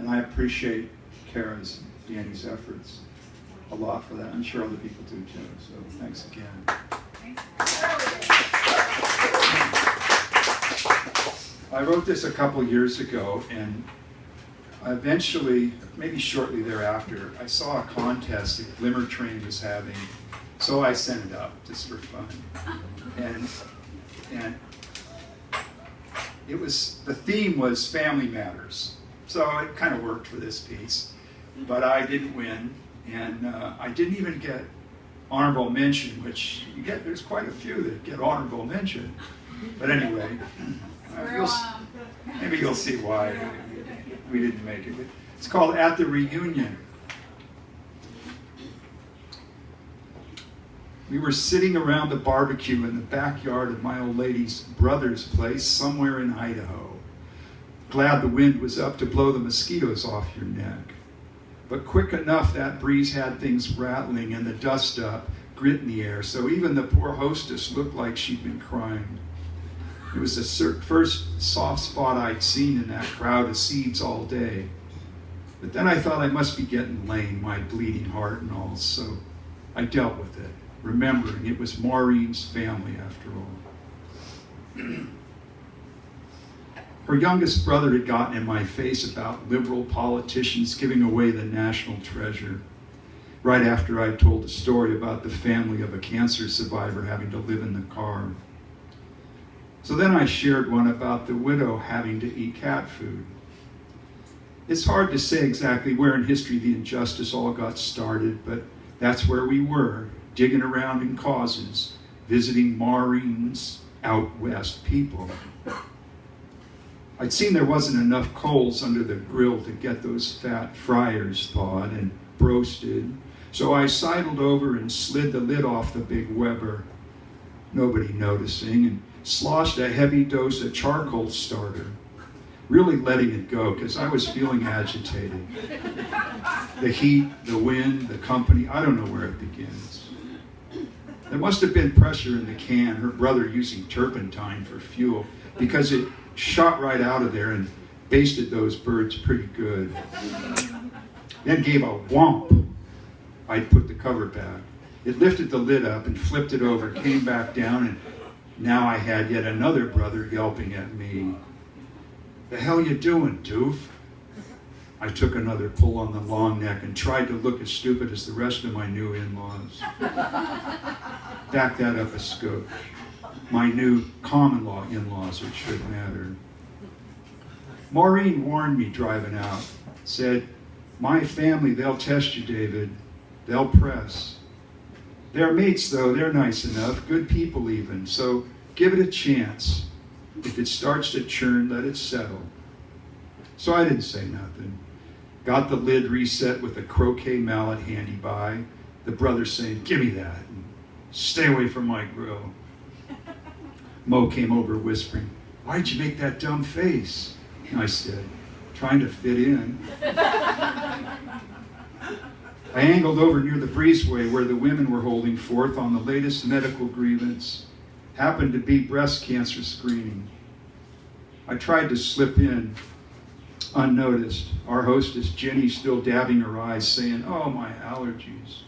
And I appreciate Kara's, Danny's efforts a lot for that. I'm sure other people do too, so thanks again. I wrote this a couple years ago, and eventually, maybe shortly thereafter, I saw a contest that Glimmer Train was having, so I sent it up just for fun. And it was, the theme was family matters, so it kind of worked for this piece. But I didn't win, and I didn't even get honorable mention, which you get, there's quite a few that get honorable mention. But anyway, maybe you'll see why we didn't make it. It's called At the Reunion. We were sitting around the barbecue in the backyard of my old lady's brother's place somewhere in Idaho. Glad the wind was up to blow the mosquitoes off your neck. But quick enough, that breeze had things rattling and the dust up, grit in the air, so even the poor hostess looked like she'd been crying. It was the first soft spot I'd seen in that crowd of seeds all day. But then I thought I must be getting lame, my bleeding heart and all, so I dealt with it, remembering it was Maureen's family after all. Her youngest brother had gotten in my face about liberal politicians giving away the national treasure, right after I'd told the story about the family of a cancer survivor having to live in the car. So then I shared one about the widow having to eat cat food. It's hard to say exactly where in history the injustice all got started, but that's where we were, digging around in causes, visiting Maureen's out west people. I'd seen there wasn't enough coals under the grill to get those fat fryers thawed and broasted, so I sidled over and slid the lid off the big Weber, nobody noticing, and sloshed a heavy dose of charcoal starter, really letting it go because I was feeling agitated. The heat, the wind, the company, I don't know where it begins. There must have been pressure in the can, her brother using turpentine for fuel, because it shot right out of there and basted those birds pretty good. Then gave a whomp. I'd put the cover back. It lifted the lid up and flipped it over, came back down, and now I had yet another brother yelping at me. The hell you doing, doof? I took another pull on the long neck and tried to look as stupid as the rest of my new in-laws. Back that up a skosh. My new common law in-laws, it should matter. Maureen warned me driving out, said, my family, they'll test you, David. They'll press. They're mates, though. They're nice enough, good people even, so give it a chance. If it starts to churn, let it settle. So I didn't say nothing. Got the lid reset with a croquet mallet handy by, the brother saying, give me that, and stay away from my grill. Mo came over whispering, why'd you make that dumb face? And I said, trying to fit in. I angled over near the breezeway where the women were holding forth on the latest medical grievance. Happened to be breast cancer screening. I tried to slip in unnoticed. Our hostess, Jenny, still dabbing her eyes, saying, oh, my allergies.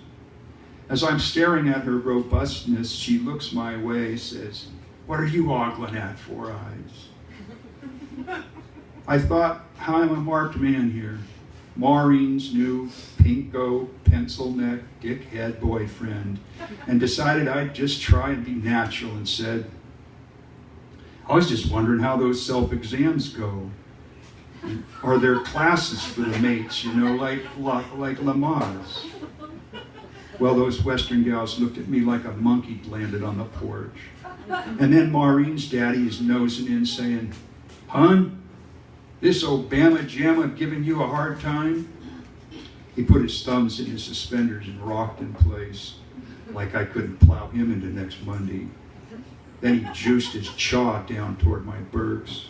As I'm staring at her robustness, she looks my way, says, what are you ogling at, Four Eyes? I thought, how I'm a marked man here. Maureen's new pinko, pencil neck, dickhead boyfriend, and decided I'd just try and be natural and said, I was just wondering how those self-exams go. Are there classes for the mates, you know, like Lamaze? Well, those Western gals looked at me like a monkey landed on the porch. And then Maureen's daddy is nosing in saying, Hun, this Obama jamma giving you a hard time? He put his thumbs in his suspenders and rocked in place like I couldn't plow him into next Monday. Then he juiced his chaw down toward my Berks.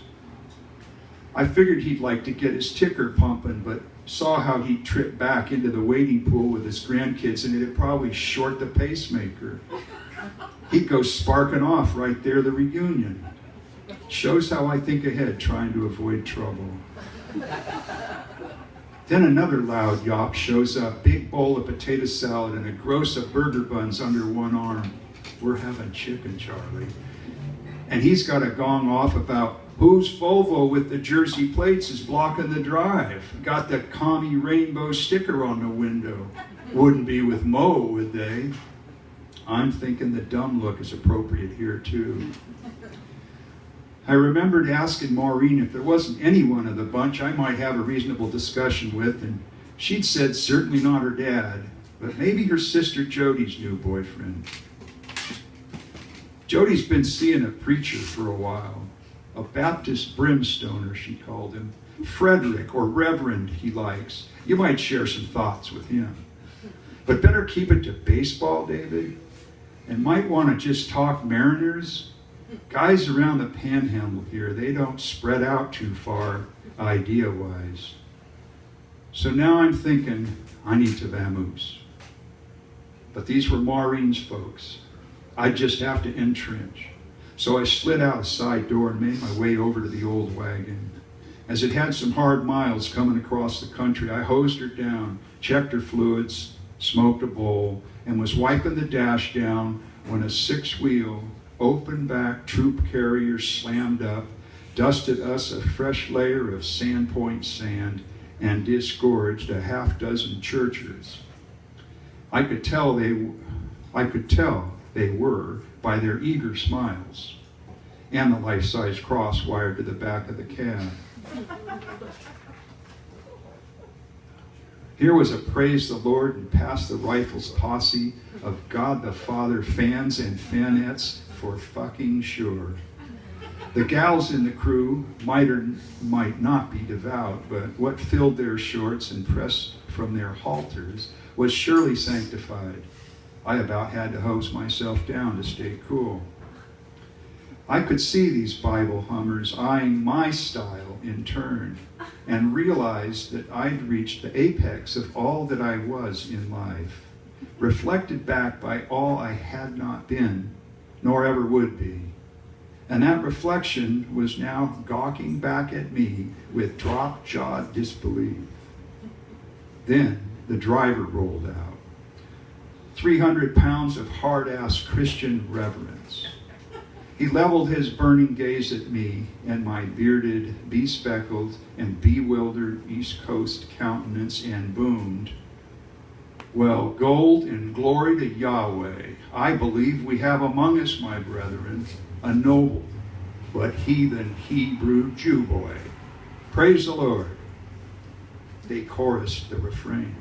I figured he'd like to get his ticker pumping, but saw how he'd trip back into the wading pool with his grandkids and it'd probably short the pacemaker. He'd go sparking off right there at the reunion. Shows how I think ahead, trying to avoid trouble. Then another loud yop shows up, big bowl of potato salad and a gross of burger buns under one arm. We're having chicken, Charlie. And he's got a gong off about whose Volvo with the jersey plates is blocking the drive. Got the commie rainbow sticker on the window. Wouldn't be with Mo, would they? I'm thinking the dumb look is appropriate here too. I remembered asking Maureen if there wasn't anyone of the bunch I might have a reasonable discussion with, and she'd said certainly not her dad, but maybe her sister Jody's new boyfriend. Jody's been seeing a preacher for a while, a Baptist brimstoner, she called him. Frederick, or Reverend, he likes. You might share some thoughts with him. But better keep it to baseball, David, and might want to just talk Mariners. Guys around the panhandle here, they don't spread out too far idea-wise. So now I'm thinking I need to vamoose. But these were Maureen's folks. I'd just have to entrench. So I slid out a side door and made my way over to the old wagon. As it had some hard miles coming across the country, I hosed her down, checked her fluids, smoked a bowl, and was wiping the dash down when a six-wheel, open-back troop carrier slammed up, dusted us a fresh layer of Sandpoint sand, and disgorged a half-dozen churchers. I could tell they were by their eager smiles and the life-size cross wired to the back of the cab. Here was a praise the Lord and pass the rifles posse of God the Father fans and fanettes for fucking sure. The gals in the crew might or might not be devout, but what filled their shorts and pressed from their halters was surely sanctified. I about had to hose myself down to stay cool. I could see these Bible hummers eyeing my style in turn and realized that I'd reached the apex of all that I was in life, reflected back by all I had not been, nor ever would be. And that reflection was now gawking back at me with drop-jawed disbelief. Then the driver rolled out. 300 pounds of hard-ass Christian reverence. He leveled his burning gaze at me and my bearded, bespeckled, and bewildered East Coast countenance and boomed, "Well, gold and glory to Yahweh. I believe we have among us, my brethren, a noble but heathen Hebrew Jew boy. Praise the Lord." They chorused the refrain.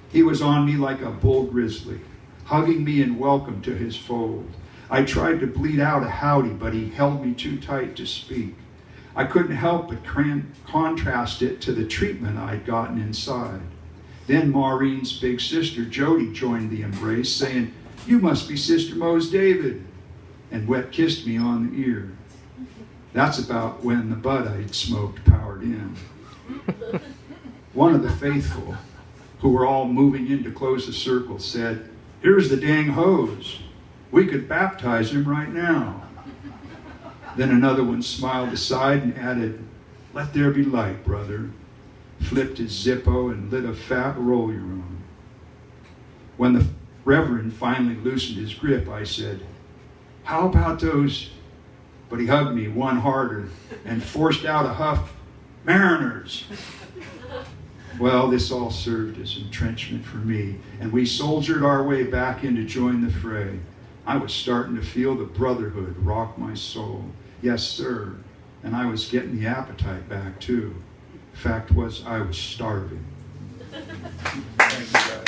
He was on me like a bull grizzly, hugging me in welcome to his fold. I tried to bleat out a howdy, but he held me too tight to speak. I couldn't help but contrast it to the treatment I'd gotten inside. Then Maureen's big sister, Jody, joined the embrace, saying, "You must be Sister Mo's David," and wet kissed me on the ear. That's about when the bud I'd smoked powered in. One of the faithful, who were all moving in to close the circle, said, "Here's the dang hose. We could baptize him right now." Then another one smiled aside and added, "Let there be light, brother," flipped his Zippo and lit a fat roll-your-own. When the Reverend finally loosened his grip, I said, "How about those?" But he hugged me one harder and forced out a huff, "Mariners." Well, this all served as entrenchment for me, and we soldiered our way back in to join the fray. I was starting to feel the brotherhood rock my soul. Yes, sir. And I was getting the appetite back, too. Fact was, I was starving. Thank you, guys.